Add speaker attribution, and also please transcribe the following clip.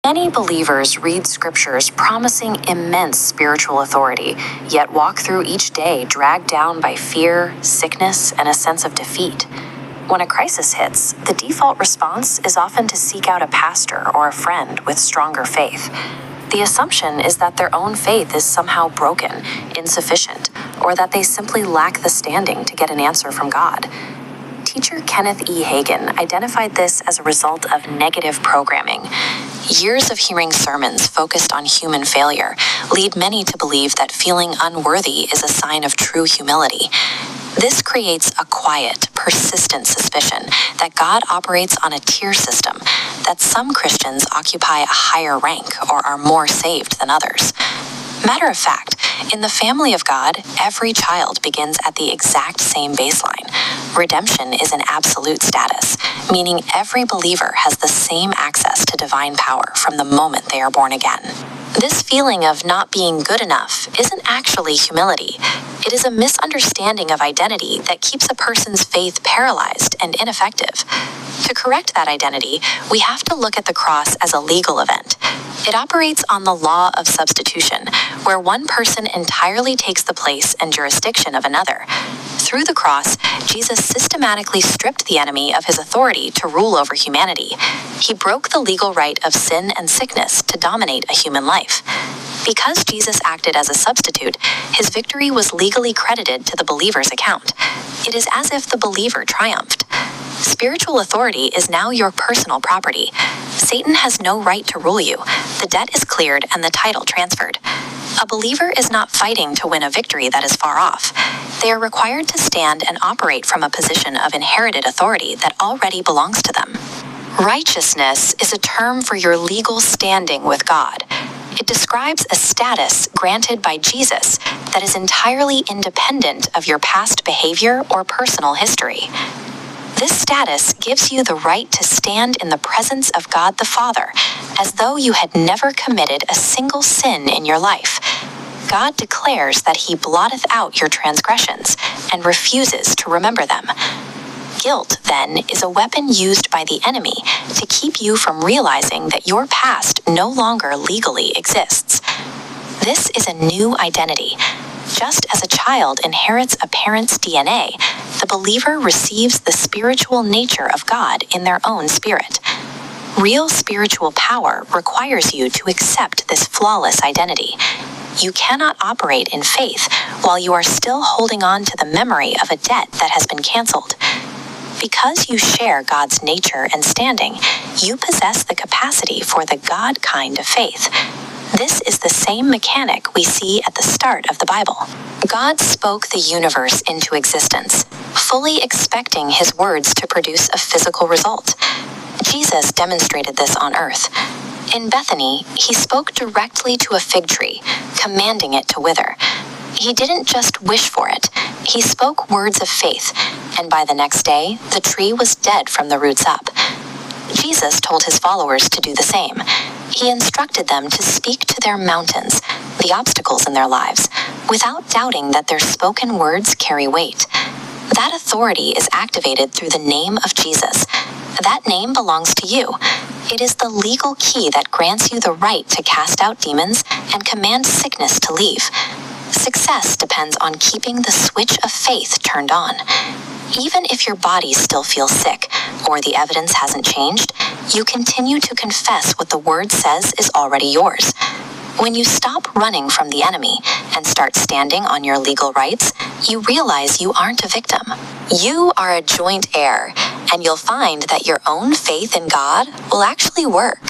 Speaker 1: Many believers read scriptures promising immense spiritual authority, yet walk through each day dragged down by fear, sickness, and a sense of defeat. When a crisis hits, the default response is often to seek out a pastor or a friend with stronger faith. The assumption is that their own faith is somehow broken, insufficient, or that they simply lack the standing to get an answer from God. Teacher Kenneth E. Hagin identified this as a result of negative programming. Years of hearing sermons focused on human failure lead many to believe that feeling unworthy is a sign of true humility. This creates a quiet, persistent suspicion that God operates on a tier system, that some Christians occupy a higher rank or are more saved than others. Matter of fact, in the family of God, every child begins at the exact same baseline. Redemption is an absolute status, meaning every believer has the same access to divine power from the moment they are born again. This feeling of not being good enough isn't actually humility. It is a misunderstanding of identity that keeps a person's faith paralyzed and ineffective. To correct that identity, we have to look at the cross as a legal event. It operates on the law of substitution, where one person entirely takes the place and jurisdiction of another. Through the cross, Jesus systematically stripped the enemy of his authority to rule over humanity. He broke the legal right of sin and sickness to dominate a human life. Because Jesus acted as a substitute, his victory was legally credited to the believer's account. It is as if the believer triumphed. Spiritual authority is now your personal property. Satan has no right to rule you. The debt is cleared and the title transferred. A believer is not fighting to win a victory that is far off. They are required to stand and operate from a position of inherited authority that already belongs to them. Righteousness is a term for your legal standing with God. It describes a status granted by Jesus that is entirely independent of your past behavior or personal history. This status gives you the right to stand in the presence of God the Father, as though you had never committed a single sin in your life. God declares that he blotteth out your transgressions and refuses to remember them. Guilt, then, is a weapon used by the enemy to keep you from realizing that your past no longer legally exists. This is a new identity. Just as a child inherits a parent's DNA, the believer receives the spiritual nature of God in their own spirit. Real spiritual power requires you to accept this flawless identity. You cannot operate in faith while you are still holding on to the memory of a debt that has been canceled. Because you share God's nature and standing, you possess the capacity for the God kind of faith. This is the same mechanic we see at the start of the Bible. God spoke the universe into existence, fully expecting his words to produce a physical result. Jesus demonstrated this on earth. In Bethany, he spoke directly to a fig tree, commanding it to wither. He didn't just wish for it. He spoke words of faith, and by the next day, the tree was dead from the roots up. Jesus told his followers to do the same. He instructed them to speak to their mountains, the obstacles in their lives, without doubting that their spoken words carry weight. That authority is activated through the name of Jesus. That name belongs to you. It is the legal key that grants you the right to cast out demons and command sickness to leave. Success depends on keeping the switch of faith turned on. Even if your body still feels sick, or the evidence hasn't changed, you continue to confess what the word says is already yours. When you stop running from the enemy and start standing on your legal rights, you realize you aren't a victim. You are a joint heir, and you'll find that your own faith in God will actually work.